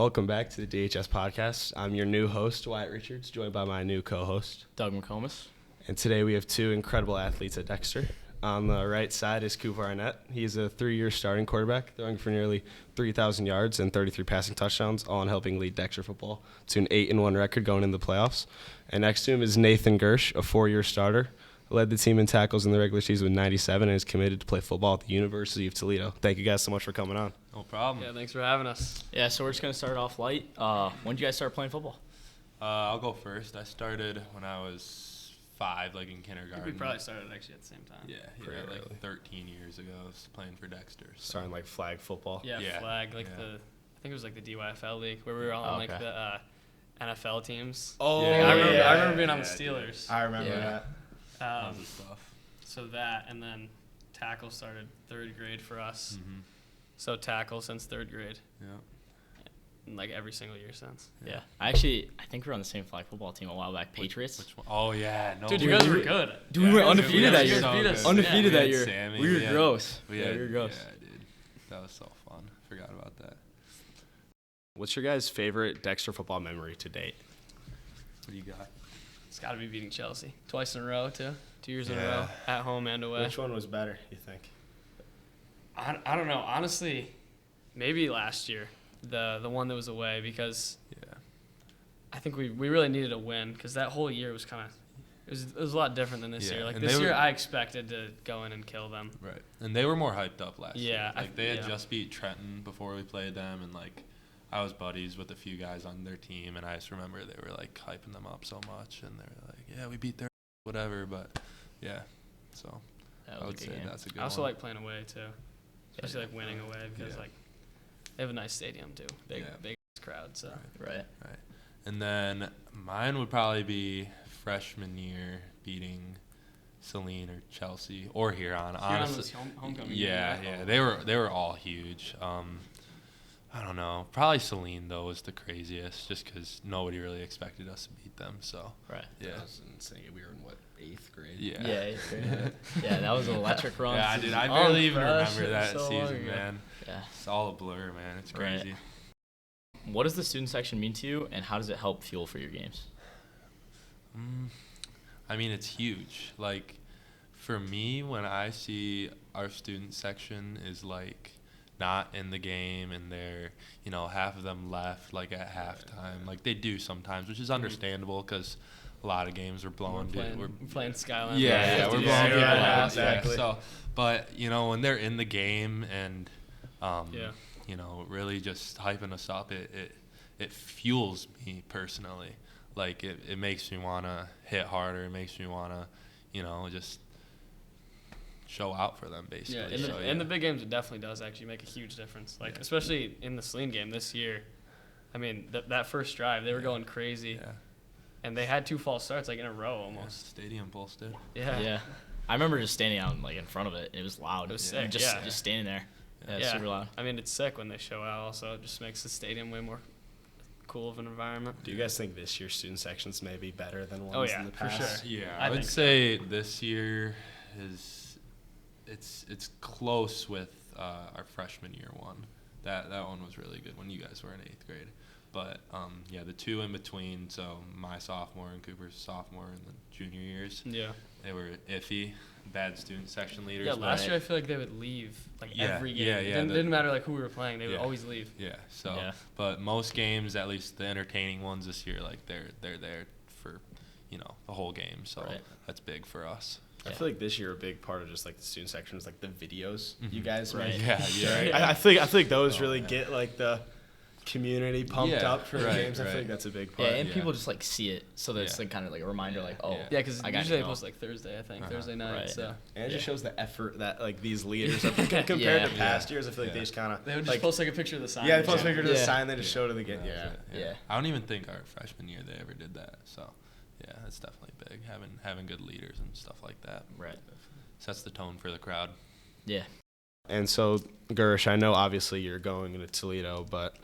Welcome back to the DHS podcast. I'm your new host, Wyatt Richards, joined by my new co-host, Doug McComas. And today we have two incredible athletes at Dexter. On the right side is Cooper Arnett. He's a 3-year starting quarterback, throwing for nearly 3,000 yards and 33 passing touchdowns, all in helping lead Dexter football to an 8-1 record going into the playoffs. And next to him is Nathan Gersh, a 4-year starter, led the team in tackles in the regular season with 97 and is committed to play football at the University of Toledo. Thank you guys so much for coming on. No problem. Yeah, thanks for having us. Yeah, so we're just going to start off light. When did you guys start playing football? I'll go first. I started when I was 5, like in kindergarten. We probably started actually at the same time. Yeah, like early. 13 years ago. I was playing for Dexter. So. Starting like flag football. Yeah, flag, I think it was like the DYFL league where we were all on like the NFL teams. Oh, yeah, I remember being on the Steelers. I remember that. Tons of stuff. So that, and then tackle started 3rd grade for us. Mm-hmm. So tackle since 3rd grade. Yeah. And like every single year since. Yeah. I think we were on the same flag football team a while back. Patriots. Which one? Oh, yeah. No, Dude, you guys were good. Dude, we were undefeated that year. So good. Undefeated that year. Sammy, we were gross. We were gross. Yeah, dude. That was so fun. Forgot about that. What's your guys' favorite Dexter football memory to date? What do you got? It's got to be beating Chelsea twice in a row too. 2 years in a row, at home and away. Which one was better, you think? I don't know. Honestly, maybe last year, the one that was away, because I think we really needed a win, because that whole year was kind of it was a lot different than this year. Like this year, I expected to go in and kill them. Right, and they were more hyped up last year. Yeah, like they had just beat Trenton before we played them, and like I was buddies with a few guys on their team, and I just remember they were like hyping them up so much, and they were like, "Yeah, we beat their whatever," but yeah, so I would say that's a good one. I also like playing away too, especially like winning away, because like they have a nice stadium too, big crowd. So right. And then mine would probably be freshman year beating Celine or Chelsea or Huron. Honestly, was homecoming. Yeah, they were all huge. I don't know. Probably Celine though was the craziest, just because nobody really expected us to beat them. So right. Yeah. That was insane. We were in what, 8th grade? Yeah. Yeah, 8th grade. Yeah, that was an electric run. Yeah, dude. I barely even fresh, remember that so season, man. Yeah. It's all a blur, man. It's crazy. Right. What does the student section mean to you, and how does it help fuel for your games? I mean, it's huge. Like, for me, when I see our student section is like not in the game and they're, half of them left like at halftime. Like they do sometimes, which is understandable because a lot of games we're blowing. We're playing Skyline. Yeah, we're blowing people out. Exactly. So, but when they're in the game and really just hyping us up, it fuels me personally. Like it makes me wanna hit harder. It makes me wanna, just show out for them basically. Yeah, in the big games, it definitely does actually make a huge difference. Like especially in the Celine game this year. I mean, that first drive, they were going crazy. Yeah. And they had 2 false starts like in a row almost. Stadium pulsed. Yeah. Yeah. I remember just standing out like in front of it. It was loud. It was sick. Just standing there. Yeah, it's super loud. I mean, it's sick when they show out also. It just makes the stadium way more cool of an environment. Do you guys think this year's student sections may be better than ones in the past? For sure. Yeah, I would think say this year it's close with our freshman year one. That one was really good when you guys were in 8th grade. But the 2 in between, so my sophomore and Cooper's sophomore and the junior years, they were iffy, bad student section leaders. Yeah, last year I feel like they would leave every game. It didn't matter like who we were playing; they would always leave. Yeah. So, but most games, at least the entertaining ones this year, like they're there for the whole game. So that's big for us. I feel like this year a big part of just like the student section was like the videos you guys make. Yeah. I feel like those really get like the community pumped up for the games. I feel like that's a big part. Yeah, and people just like see it, so that it's like kind of like a reminder, like because usually they post like Thursday, I think Thursday night. Right. So and it just shows the effort that like these leaders have compared to past years. I feel like they just kind of they would just post like a picture of the sign. Yeah, they post a picture of the sign, they just show to the game. Yeah. I don't even think our freshman year they ever did that. So yeah, that's definitely big. Having good leaders and stuff like that. Right. Sets the tone for the crowd. Yeah. And so, Gersh, I know obviously you're going into Toledo, but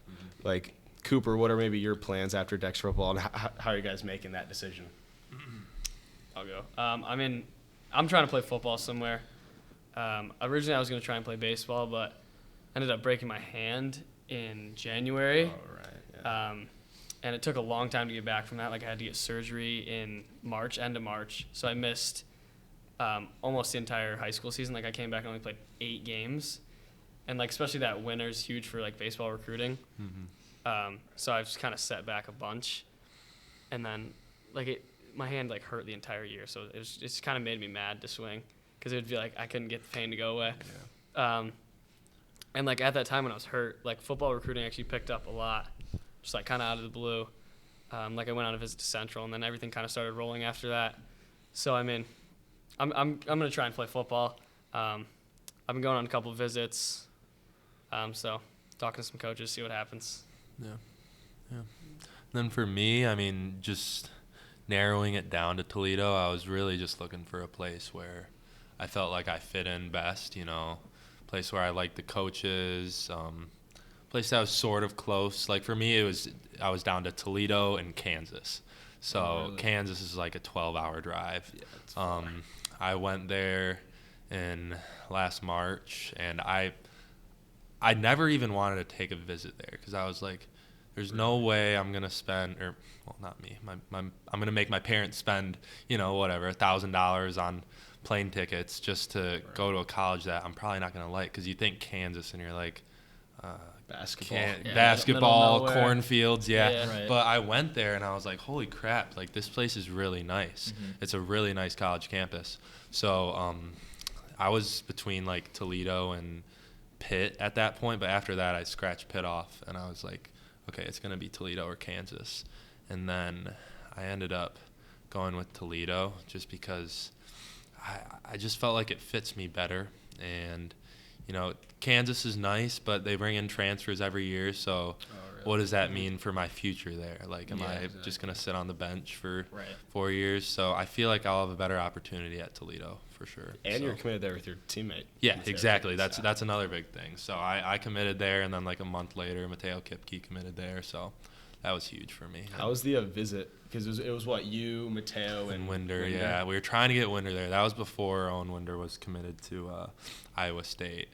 like Cooper, what are maybe your plans after Dexter football, and how are you guys making that decision? I'll go. I mean, I'm trying to play football somewhere. Originally, I was going to try and play baseball, but ended up breaking my hand in January. Oh, right. And it took a long time to get back from that. Like I had to get surgery in end of March. So I missed almost the entire high school season. Like I came back and only played 8 games. And like especially that winter's huge for like baseball recruiting. So I just kind of set back a bunch. And then like my hand like hurt the entire year. So it's kind of made me mad to swing because it would be like I couldn't get the pain to go away. And like at that time when I was hurt, like football recruiting actually picked up a lot. Just like kind of out of the blue. Like I went on a visit to Central, and then everything kind of started rolling after that. So I mean, I'm gonna try and play football. I've been going on a couple of visits. So talking to some coaches, see what happens. Yeah. Then for me, I mean, just narrowing it down to Toledo, I was really just looking for a place where I felt like I fit in best. Place where I liked the coaches. Place that was sort of close. Like for me, I was down to Toledo and Kansas. So really? Kansas is like a 12-hour drive. Yeah, I went there in last March, and I never even wanted to take a visit there because I was like, there's no way I'm gonna spend, or well, not me. I'm gonna make my parents spend, whatever, $1,000 on plane tickets just to go to a college that I'm probably not gonna like. Because you think Kansas, and you're like. Basketball, cornfields, Right. But I went there and I was like, holy crap, like this place is really nice. It's a really nice college campus. So I was between like Toledo and Pitt at that point, but after that I scratched Pitt off and I was like, okay, it's going to be Toledo or Kansas. And then I ended up going with Toledo just because I just felt like it fits me better. And Kansas is nice, but they bring in transfers every year. So what does that mean for my future there? Like, am I just going to sit on the bench for 4 years? So I feel like I'll have a better opportunity at Toledo for sure. And you're committed there with your teammate. Yeah, exactly. That's another big thing. So I committed there, and then like a month later, Mateo Kipke committed there. So that was huge for me. How was the visit? Because it was what, you, Mateo, and Winder. Yeah, we were trying to get Winder there. That was before Owen Winder was committed to Iowa State.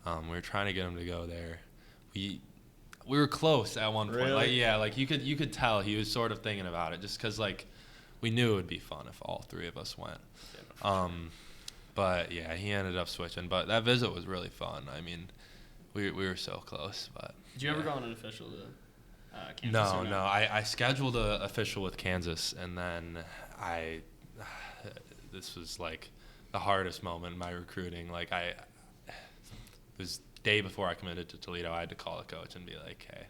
We were trying to get him to go there. We were close at one point. Really? Like you could tell he was sort of thinking about it, just because like we knew it would be fun if all 3 of us went. But yeah, he ended up switching. But that visit was really fun. I mean, we were so close. But did you ever go on an official to Kansas? No. I scheduled an official with Kansas, and then this was like the hardest moment in my recruiting. Like it was day before I committed to Toledo. I had to call the coach and be like, "Hey,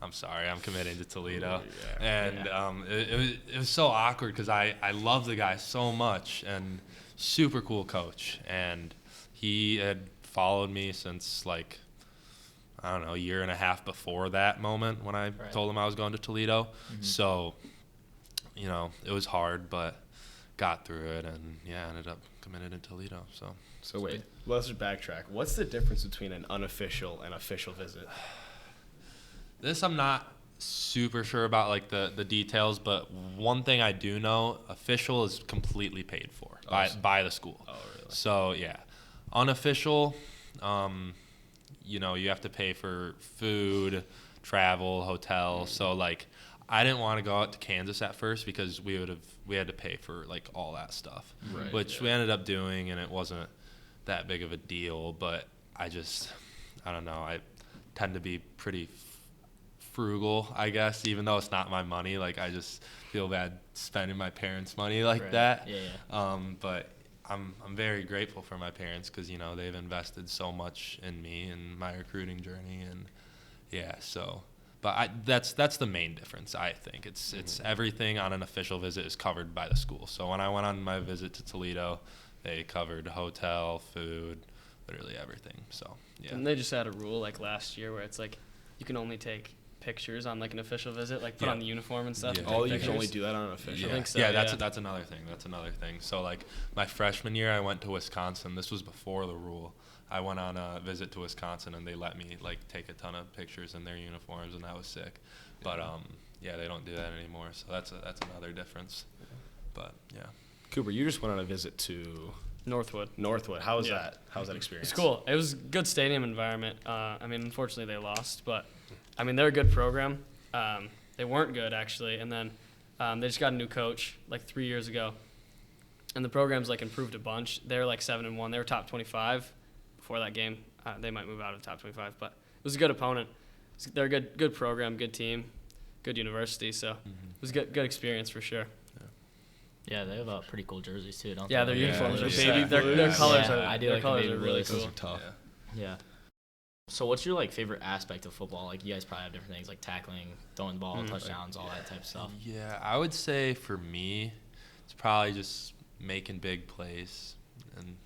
I'm sorry, I'm committing to Toledo." It was so awkward because I love the guy so much and super cool coach, and he had followed me since like I don't know, a year and a half before that moment when I told him I was going to Toledo. So, it was hard, but got through it, and ended up committed in Toledo. So wait, let's just backtrack. What's the difference between an unofficial and official visit? This I'm not super sure about, like the details, but one thing I do know, official is completely paid for by the school. Oh, really? So yeah, unofficial, you have to pay for food, travel, hotel. So like, I didn't want to go out to Kansas at first because we had to pay for like all that stuff, which we ended up doing, and it wasn't that big of a deal. But I don't know. I tend to be pretty frugal, I guess, even though it's not my money. Like I just feel bad spending my parents' money like that. But I'm very grateful for my parents because they've invested so much in me and my recruiting journey, and but that's the main difference. I think it's everything on an official visit is covered by the school. So when I went on my visit to Toledo, they covered hotel, food, literally everything. So yeah. And they just had a rule like last year where it's like you can only take pictures on like an official visit, like put on the uniform and stuff. Yeah. Oh, you can only do that on an official. I think so. Yeah, that's another thing. So like my freshman year, I went to Wisconsin. This was before the rule. I went on a visit to Wisconsin, and they let me like take a ton of pictures in their uniforms, and that was sick. But they don't do that anymore. So that's another difference. But yeah. Cooper, you just went on a visit to Northwood. How was that? How was that experience? It's cool. It was a good stadium environment. Unfortunately they lost, but they're a good program. They weren't good actually, and then they just got a new coach like 3 years ago, and the program's like improved a bunch. They're like 7-1. They were top 25 before that game. They might move out of the top 25, but it was a good opponent. They're a good program, good team, good university. So it was a good experience for sure. Yeah, they have pretty cool jerseys too, don't Yeah, they? their uniforms are Yeah. baby. Their colors Yeah, are. I do their like the colors baby are really blues. cool. Those are tough. Yeah. So what's your like favorite aspect of football? Like you guys probably have different things like tackling, throwing the ball, touchdowns, all that type of stuff. Yeah, I would say for me, it's probably just making big plays and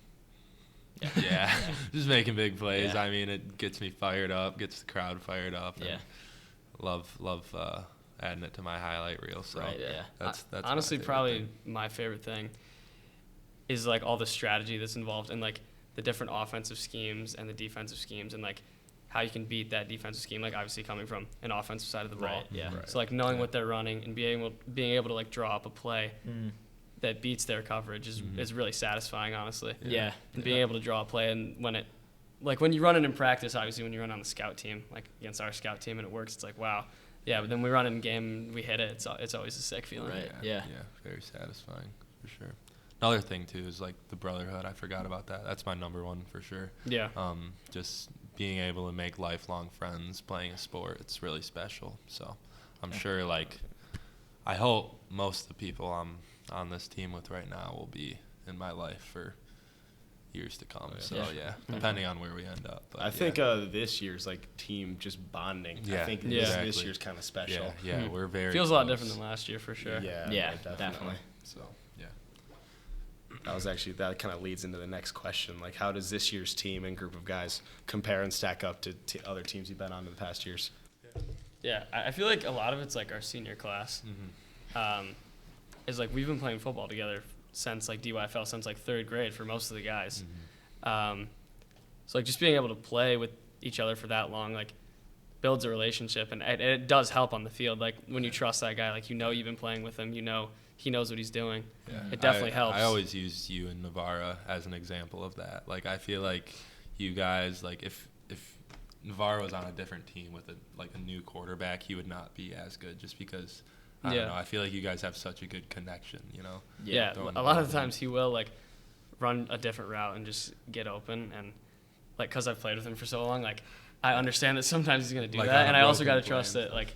yeah, just making big plays. Yeah. I mean, it gets me fired up, gets the crowd fired up. And Yeah. love adding it to my highlight reel. So Right, yeah. that's Honestly, my favorite probably thing. my favorite thing is like all the strategy that's involved in like the different offensive schemes and the defensive schemes and like how you can beat that defensive scheme. Like obviously coming from an offensive side of the ball. Right, yeah. Right. So like knowing what they're running and being able to like draw up a play that beats their coverage is really satisfying, honestly. Yeah. And being able to draw a play and when you run it in practice, obviously when you run on the scout team, like against our scout team and it works, it's like, wow. Yeah, but then we run it in game and we hit it. It's always a sick feeling. Right. Yeah. Very satisfying for sure. Another thing too is like the brotherhood. I forgot about that. That's my number one for sure. Yeah. Just being able to make lifelong friends playing a sport, it's really special. So I'm sure like I hope most of the people I'm on this team with right now will be in my life for years to come. So yeah, depending on where we end up. But I think this year's like team just bonding. Yeah, I think exactly. this year's kind of special. yeah, we're very Feels a lot close. different than last year for sure. Yeah, definitely. So yeah. That kind of leads into the next question. Like, how does this year's team and group of guys compare and stack up to other teams you've been on in the past years? Yeah, I feel like a lot of it's like our senior class. Is like we've been playing football together since like DYFL, since like third grade for most of the guys. So like just being able to play with each other for that long, like builds a relationship, and it does help on the field. Like when you trust that guy, like you've been playing with him, he knows what he's doing. Yeah. It definitely helps. I always use you and Navarra as an example of that. Like I feel like you guys, like if Navarra was on a different team with a new quarterback, he would not be as good just because I don't know. I feel like you guys have such a good connection, you know. Yeah, a lot of the times he will like run a different route and just get open, and like because I've played with him for so long, like I understand that sometimes he's gonna do Like that, on and a I also broken gotta trust plan. that like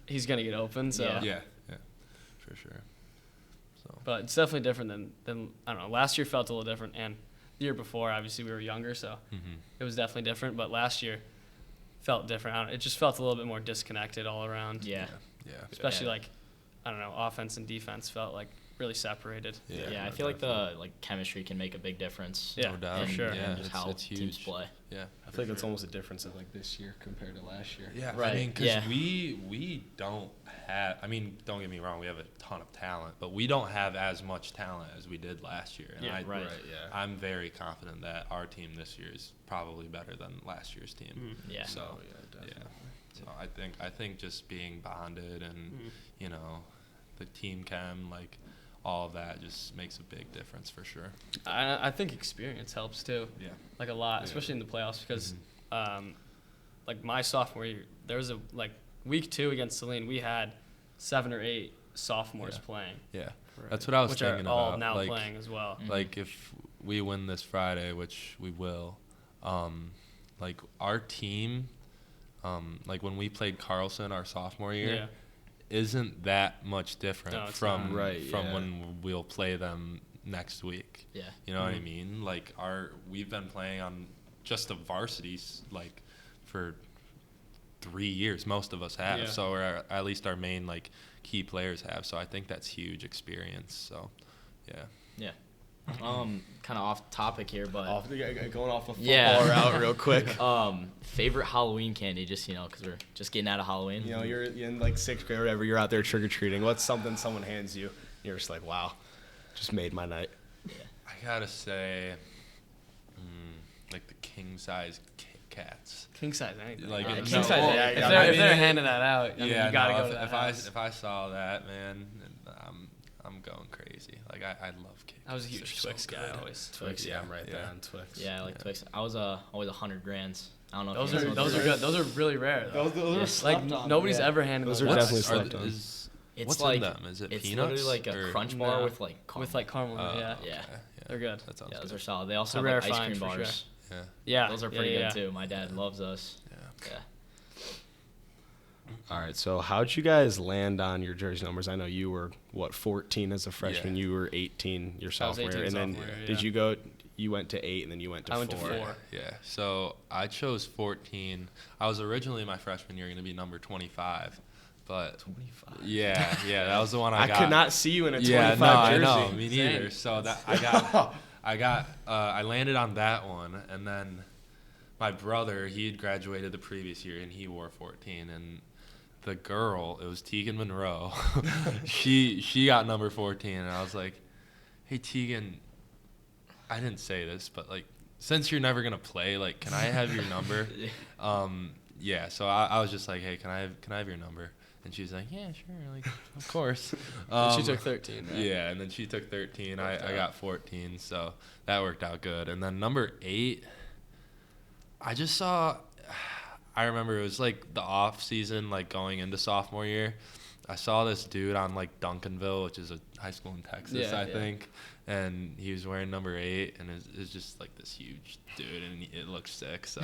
he's gonna get open. So Yeah, for sure. So but it's definitely different than I don't know. Last year felt a little different, and the year before obviously we were younger, so it was definitely different. But last year felt different. It just felt a little bit more disconnected all around. Yeah. Especially like I don't know, offense and defense felt like really separated. Yeah, I feel like the chemistry can make a big difference. Yeah, no doubt. for sure. And just how it's teams huge. play. Yeah, I feel like it's almost a difference of like this year compared to last year. Yeah, Right. I mean, because Yeah. we don't have. I mean, don't get me wrong, we have a ton of talent, but we don't have as much talent as we did last year. And Yeah, right. Yeah. I'm very confident that our team this year is probably better than last year's team. Yeah. So definitely. So I think just being bonded and you know the team chem, like all of that just makes a big difference for sure. I think experience helps too. Yeah. Like a lot, Yeah. especially in the playoffs, because like my sophomore year, there was week 2 against Saline, we had 7 or 8 sophomores playing, Yeah. That's what I was which thinking are all about. now like, playing as well. Like if we win this Friday, which we will, like our team, like when we played Carlson our sophomore year, isn't that much different No, it's from not. Right, yeah. when we'll play them next week. Yeah. You know what I mean? Like we've been playing on just the varsities like for 3 years. Most of us have. Yeah. So or at least our main like key players have. So I think that's huge experience. So yeah. Yeah. Kind of off topic here, but Going off a football Yeah. route real quick. favorite Halloween candy, just because we're just getting out of Halloween. You know, you're in like 6th grade or whatever, you're out there trick-or-treating. What's something someone hands you? You're just like, wow, just made my night. I gotta say, like the king size Kit Kats. King size, anything. Like, king no, size. well, Yeah, yeah, if they're I mean, handing that out, I mean, you gotta go to that house. if I saw that, man, I'm I'm going crazy. Like I love kickers. I was a huge They're Twix so guy good. always. Twix, yeah, I'm right there Yeah. on Twix. Yeah, I like Twix. I was always 100 grands. I don't know. Those if you are guys know good. Those are really rare. Though. Those Yeah. are slept on. Nobody's Yeah. ever handed Those those are out. definitely slept on. It's What's like in them? Is it it's peanuts? literally like a or- crunch bar No. with like caramel. with like caramel. Yeah. okay, Yeah. They're good. That sounds Yeah, those good. are solid. They also a have rare like ice find cream for bars. Yeah. Yeah. Those are pretty yeah. good too. My dad loves those. Yeah. Yeah. All right, so how'd you guys land on your jersey numbers? I know you were 14 as a freshman. Yeah. You were 18 your I was sophomore 18 year, and then sophomore year, did yeah. you went to 8 and then you went to 4? I went to 4. Yeah. So I chose 14. I was originally my freshman year going to be number 25, but 25. yeah, that was the one I I got. could not see you in a 25 Yeah, no, jersey. I know, me Same. neither. So that I landed on that one, and then my brother, he had graduated the previous year, and he wore 14, and the girl, it was Tegan Monroe. she got number 14, and I was like, hey Tegan, I didn't say this, but like, since you're never gonna play, like, can I have your number? Yeah. So I was just like, hey, can I have your number? And she's like, yeah, sure, like, of course. And she took 13. Right? Yeah, and then she took 13. I got 14, so that worked out good. And then number 8, I just saw. I remember it was like the off season, like going into sophomore year. I saw this dude on like Duncanville, which is a high school in Texas, I think, and he was wearing number 8, and it's just like this huge dude, and it looked sick. So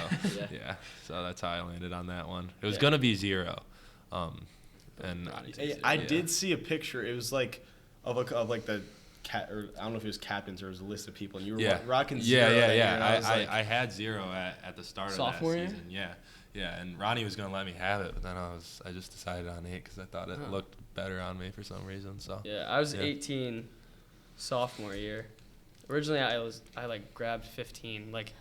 yeah, so that's how I landed on that one. It was gonna be 0, and I did see a picture. It was like of like the cat, or I don't know if it was captains or it was a list of people, and you were rocking 0. that year, and I was like, I had 0 at the start Sophomore of that year? season. Yeah, and Ronnie was gonna let me have it, but then I just decided on 8 because I thought it looked better on me for some reason. So Yeah, I was 18 sophomore year. Originally, I like grabbed 15. Like,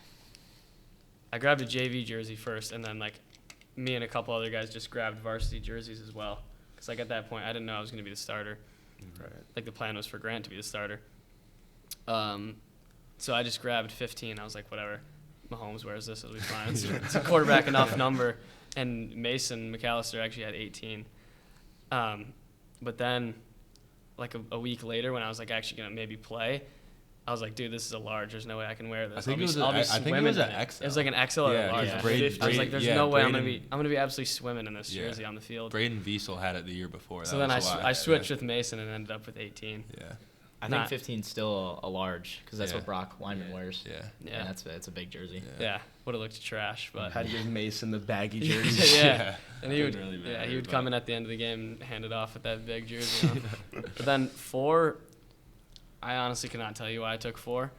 I grabbed a JV jersey first, and then like me and a couple other guys just grabbed varsity jerseys as well. Cause like at that point, I didn't know I was gonna be the starter. right. Like the plan was for Grant to be the starter. So I just grabbed 15. I was like, whatever. Mahomes wears this, it'll be fine. It's a quarterback enough number. And Mason McAllister actually had 18. But then, like a week later, when I was like actually gonna maybe play, I was like, dude, this is a large. There's no way I can wear this. I think it was I'll be I think it swimming was in an it. XL. It was like an XL or a large. yeah. I was like, there's no way I'm Braden- gonna be absolutely swimming in this Yeah. jersey on the field. Braden Wiesel had it the year before. So That then was why I switched yeah. with Mason and ended up with 18. Yeah. I think Not- 15 's still a large because that's Yeah. what Brock Weinman wears. Yeah. Yeah. And that's a big jersey. Yeah, would have looked trash, but Had to give Mason the baggy jersey. yeah. And he would, Didn't really matter, he would but- come in at the end of the game and hand it off with that big jersey on. But then 4, I honestly cannot tell you why I took 4.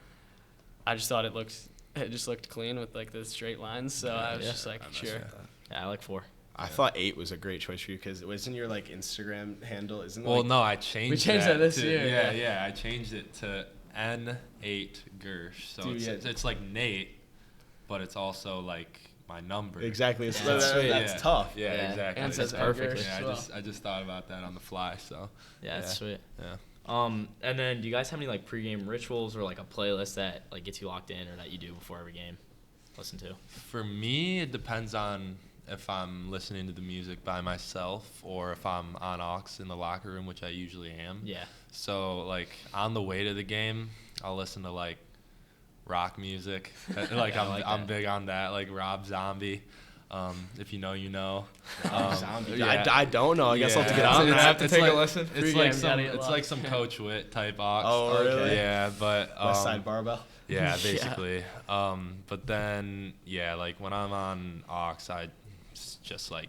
I just thought it just looked clean with like the straight lines, so I was Yeah. just like, I'm sure. messing with that. Yeah, I like 4. I thought 8 was a great choice for you because it wasn't your like Instagram handle, isn't it? Well, like, no, I changed changed that this to, year, Yeah, yeah. I changed it to N8 Gersh. So Dude, it's like Nate, but it's also like my number. exactly. Yeah, That's Yeah. tough. Yeah, Yeah. exactly. And says perfect. Gersh Yeah, as well. I just thought about that on the fly. So Yeah, that's sweet. yeah. And then do you guys have any like pregame rituals or like a playlist that like gets you locked in or that you do before every game? Listen to. For me, it depends on if I'm listening to the music by myself or if I'm on aux in the locker room, which I usually am. Yeah. So like on the way to the game, I'll listen to like rock music. Like I like I'm that. big on that, like Rob Zombie. If you know, you know. Zombie. Yeah. I don't know. I guess I'll have to get Yeah. on It's- that. have to it's take a like- listen. It's Pregame, like gotta some get it's locked. like some Coach Witt type aux. Oh, really? Yeah, but West Side Barbell. yeah, basically. But then yeah, like when I'm on aux, I just like,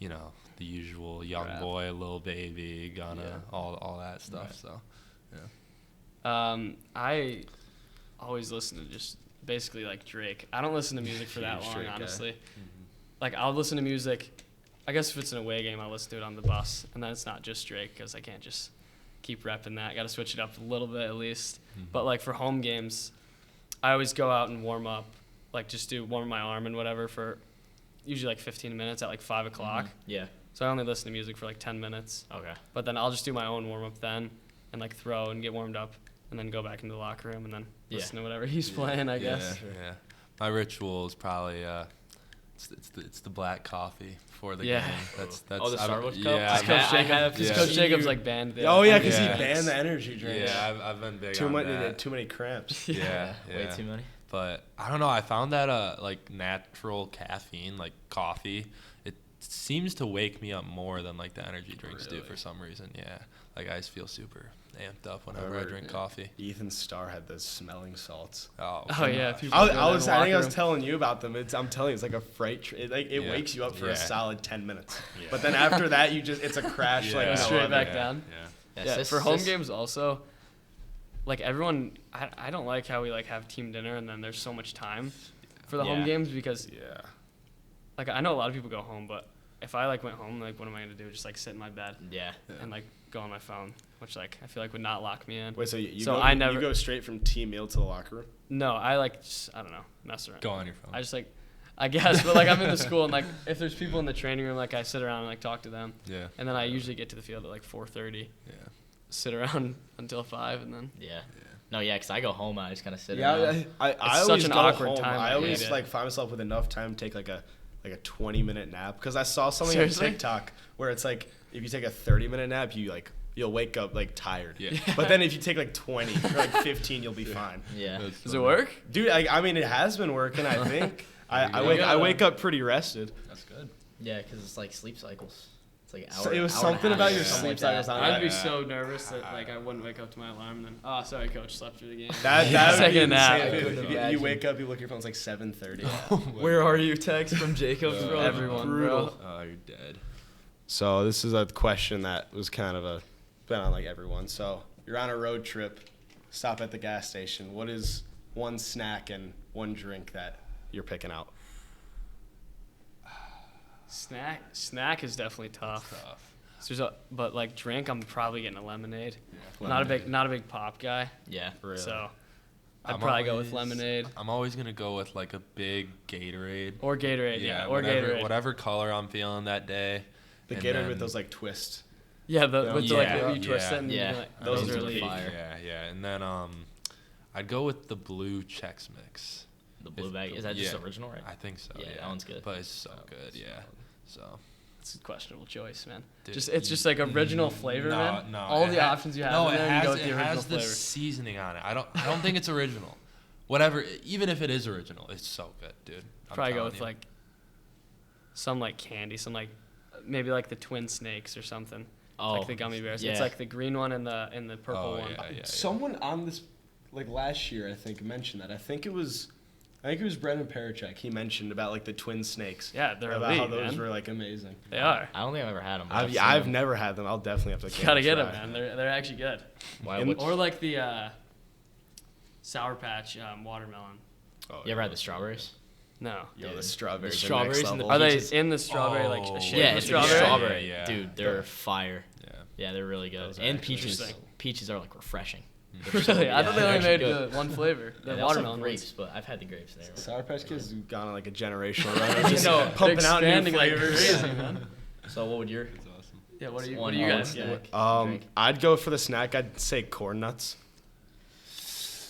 you know, the usual young Rap. boy, Lil Baby, Gunna, Yeah. all that stuff. Right. So I always listen to just basically like Drake. I don't listen to music for that Huge long, Drake guy. honestly. Like I'll listen to music. I guess if it's an away game, I'll listen to it on the bus, and then it's not just Drake because I can't just keep repping that. Got to switch it up a little bit at least. But like for home games, I always go out and warm up, like just warm my arm and whatever for usually like 15 minutes at like 5 o'clock. Yeah. So I only listen to music for like 10 minutes. Okay. But then I'll just do my own warm up then, and like throw and get warmed up, and then go back into the locker room and then Yeah. listen to whatever he's playing. I guess. Yeah. My ritual is probably It's the black coffee for the Yeah. game. That's the I don't- Starbucks cup? Yeah, Because Coach Jacobs like banned the Oh yeah, because Yeah. he banned the energy drinks. yeah, I've been big Too on many, that. too many cramps. Yeah, Way too many. But I don't know. I found that like natural caffeine, like coffee, it seems to wake me up more than like the energy drinks do for some reason. Yeah, like I just feel super amped up whenever I drink coffee. Ethan Starr had those smelling salts. Oh, Oh yeah, gosh. people I go down was the I think I locker was room. telling you about them. I'm telling you, it's like a freight train. It Yeah. wakes you up for Yeah. a solid 10 minutes. But then after that, it's a crash like Yeah. no Straight other. back down. Yeah. Yeah, sis- for home sis- games also, like everyone, I don't like how we like have team dinner and then there's so much time for the home Yeah. games because Yeah. like I know a lot of people go home, but if I like went home, like what am I gonna do? Just like sit in my bed Yeah. and like go on my phone, which like I feel like would not lock me in. Wait, so you So go, I you never- go straight from team meal to the locker room? No, I like just I don't know, mess around. Go on your phone. I just like, I guess, but like I'm in the school and like if there's people in the training room, like I sit around and like talk to them, Yeah. and then I usually get to the field at like 4:30, Yeah. sit around until 5, and then Yeah. No, yeah, because I go home, I just kind of sit Yeah, around. I such always an go awkward home. time, I I always hate it. like find myself with enough time to take like a 20-minute nap because I saw something Seriously? on TikTok where it's like if you take a 30-minute nap, you'll wake up like tired. Yeah. But then if you take like 20 or like 15, you'll be fine. Yeah. That's does it funny. work? Dude, I mean it has been working. I think I you wake go. I wake up pretty rested. That's good. Yeah, because it's like sleep cycles. It's like an So hour. it was hour and a something half, about your something sleep like cycles. that. I'd be Yeah. so nervous that like I wouldn't wake up to my alarm and then sorry coach, slept through the game. That would be Second nap. insane. I couldn't You imagine. wake up, you look at your phone, it's like 7:30. Where are you? Text from Jacobs, Yeah. bro. Everyone, Brutal. bro. Oh, you're dead. So this is a question that was kind of been on like everyone. So you're on a road trip, stop at the gas station. What is one snack and one drink that you're picking out? Snack is definitely tough. Tough. But like drink, I'm probably getting a lemonade. Yeah. Not a big pop guy, Yeah. Really? so I'd I'm probably go with always- lemonade I'm always gonna go with like a big Gatorade. or Gatorade. Yeah, or whatever, Gatorade. whatever color I'm feeling that day. The And Gatorade then- with those like twists. Yeah, with the like Yeah, you twist yeah. it and Yeah. you're like, Those those are are really fire. Yeah, and then I'd go with the blue Chex Mix. The blue bag. Is that just Yeah. original, right? I think so. Yeah, Yeah, that one's good. But it's so good. Yeah. So. It's a questionable choice, man. Dude, It's just like original flavor, man. No, All it the ha- options you have No, in there, it you has, go with the it original has the flavor. seasoning on it. I don't think it's original. Whatever, even if it is original, it's so good, dude. I'm Probably go telling with you. like some like candy, some like maybe like the twin snakes or something. Oh, Like the gummy bears. yeah. It's like the green one and the purple Oh, one. yeah. Someone on this, like last year, I think mentioned that. I think it was Brendan Parachek. He mentioned about like the twin snakes. Yeah, they're about how elite, those man. were like amazing. They are. I don't think I've ever had them. I've never had them. I'll definitely have to. You gotta get them, try. man. They're actually good. Why? And- Which, Or like the Sour Patch watermelon. Oh, you ever had the strawberries? No. Yo, the Dude. strawberries. The are strawberries next and the level. Are they peaches. in the strawberry like Oh. a shape Yeah, of it's strawberry? strawberry. Yeah. Dude, they're fire. Yeah. Yeah, they're really good. Those are And actually peaches. interesting. Peaches are like refreshing. Really? I thought they they're only made actually good. the one flavor, the Yeah, they also have watermelon grapes, ones. but I've had the grapes there. Sour Patch Kids have gone on like a generational run. Just know, pumping out new expanding like flavors. crazy, man. So what would your It's awesome. Yeah, what do you one guys one get? snack, drink? I'd go for the snack. I'd say corn nuts.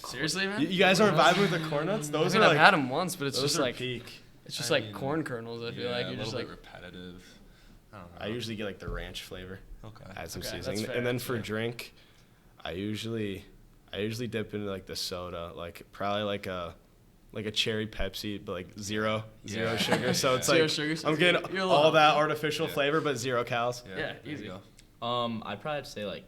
Seriously, man? You guys aren't vibing with the corn nuts? I Those mean, are I've like had them once, but it's those just are like peak. it's just I like mean, corn kernels. I feel Yeah, like a you're just little like bit repetitive. I don't know. I usually get like the ranch flavor. Okay. Add some Okay, that's seasoning, fair, and then that's for fair. drink, I usually dip into like the soda, like probably like a cherry Pepsi, but like zero Yeah. sugar. So it's Zero like sugar, so I'm it's getting good. You're a little all that healthy. artificial Yeah. flavor, but 0 calories. Yeah, there you easy. go. I'd probably have to say like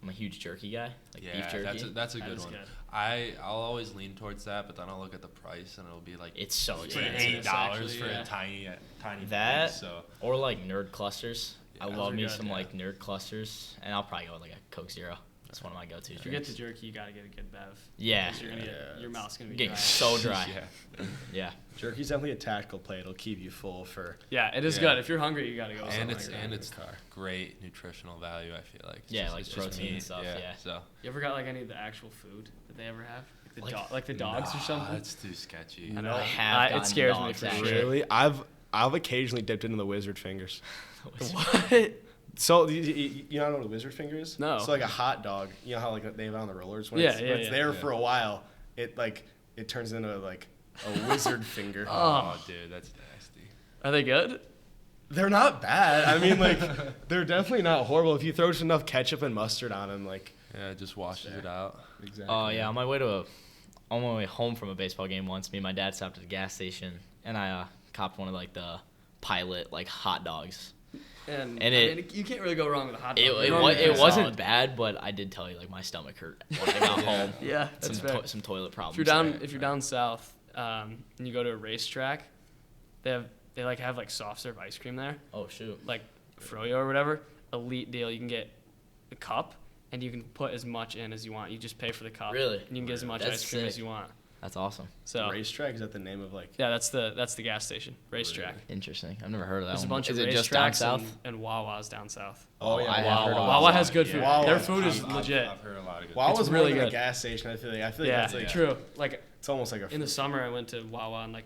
I'm a huge jerky guy, like Yeah, beef jerky. that's a That good is one. good. I'll always lean towards that, but then I'll look at the price and it'll be like It's so like expensive. It's $8 actually, for yeah. a tiny That- piece, so Or like nerd clusters. I Yeah. love Those are me good, some yeah. like nerd clusters, and I'll probably go with like a Coke Zero. That's one of my go-to. If you get the jerky, you gotta get a good bev. Yeah. 'Cause you're gonna Yeah. your mouth's gonna be Getting dry. so dry. yeah. Yeah. Jerky's definitely a tactical play. It'll keep you full for. Yeah, it is Yeah. good. If you're hungry, you gotta go. And something it's like and that. it's great nutritional value. I feel like. It's Yeah, just- like it's just protein and meat, stuff, yeah. So. You ever got like any of the actual food that they ever have? Like- Like the dogs or something? That's too sketchy. I know. I have it gotten scares me dogs, for actually. sure. Really, I've occasionally dipped into the wizard fingers. What? So you don't know what a wizard finger is? No. So like a hot dog, you know how like they have it on the rollers when Yeah, it's, yeah, when it's yeah. there Yeah. for a while, it turns into like a wizard finger. Oh, dude, that's nasty. Are they good? They're not bad. I mean, like, they're definitely not horrible. If you throw just enough ketchup and mustard on them, like. Yeah, it just washes it out. Exactly. Oh yeah, on my way home from a baseball game once, me and my dad stopped at a gas station, and I copped one of like the Pilot like hot dogs. And I mean, you can't really go wrong with a hot dog. It wasn't bad, but I did tell you like my stomach hurt when I got home. Yeah, that's fair. Some toilet problems. If you're down south, and you go to a racetrack, they have like soft serve ice cream there, Oh shoot. like Froyo or whatever. Elite deal. You can get a cup, and you can put as much in as you want. You just pay for the cup. Really? And you can get as much That's ice cream as sick. you want. That's awesome. So Racetrack, is that the name of like? yeah, that's the gas station racetrack. Interesting. I've never heard of that There's a one. bunch Is of it just down racetracks south? and Wawa's down south. Oh yeah, I have heard of Wawa has good food. Wawa. Their food is I've legit. heard a lot of good. Wawa's It's really really more than a good. gas station. I feel like Yeah, that's like true. Like it's almost like a. in the summer, I went to Wawa and like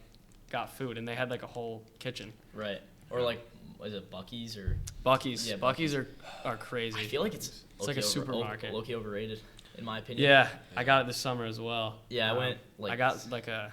got food, and they had like a whole kitchen. Right. Or like, is it Buc-ee's or? Buc-ee's. Yeah, Buc-ee's are crazy. I feel like it's like a supermarket. Low-key overrated, in my opinion. Yeah, I got it this summer as well. Yeah, I went like. I got like a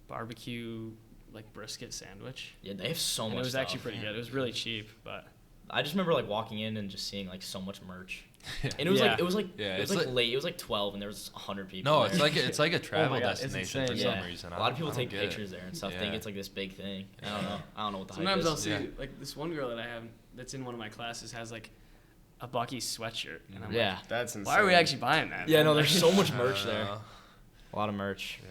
barbecue like brisket sandwich. Yeah, they have so And much. it was stuff. actually pretty good. It was really cheap, but I just remember like walking in and just seeing like so much merch. Yeah. And it was Yeah. like it was like Yeah, it was it's like like- late. It was like 12 and there was 100 people. No, there. it's like a travel God, it's destination for insane. some Yeah. reason. A lot of people I don't take get it. pictures there and stuff. Yeah. Think it's like this big thing. I don't know. I don't know what the sometimes hype I'll is. see Yeah. like this one girl that I have that's in one of my classes has like a Buc-ee's sweatshirt, and I'm Yeah. That's insane. like, why are we actually buying that? Yeah. man? No, there's so much I merch don't there. know. A lot of merch. Yeah,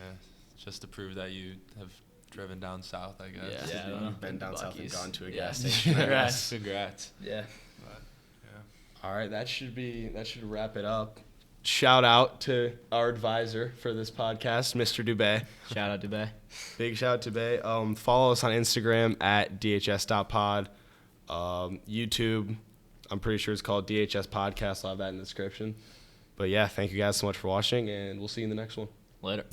just to prove that you have driven down south, I guess. Yeah, I don't know. You've been down south and Buc-ee's. gone to a Yeah. gas station. Congrats. Congrats. Yeah. But, yeah. All right, that should wrap it up. Shout out to our advisor for this podcast, Mr. Dubé. Shout out to Bay. Big shout out to Bay. Follow us on Instagram at dhs.pod. YouTube, I'm pretty sure it's called DHS Podcast. I'll have that in the description. But yeah, thank you guys so much for watching, and we'll see you in the next one. Later.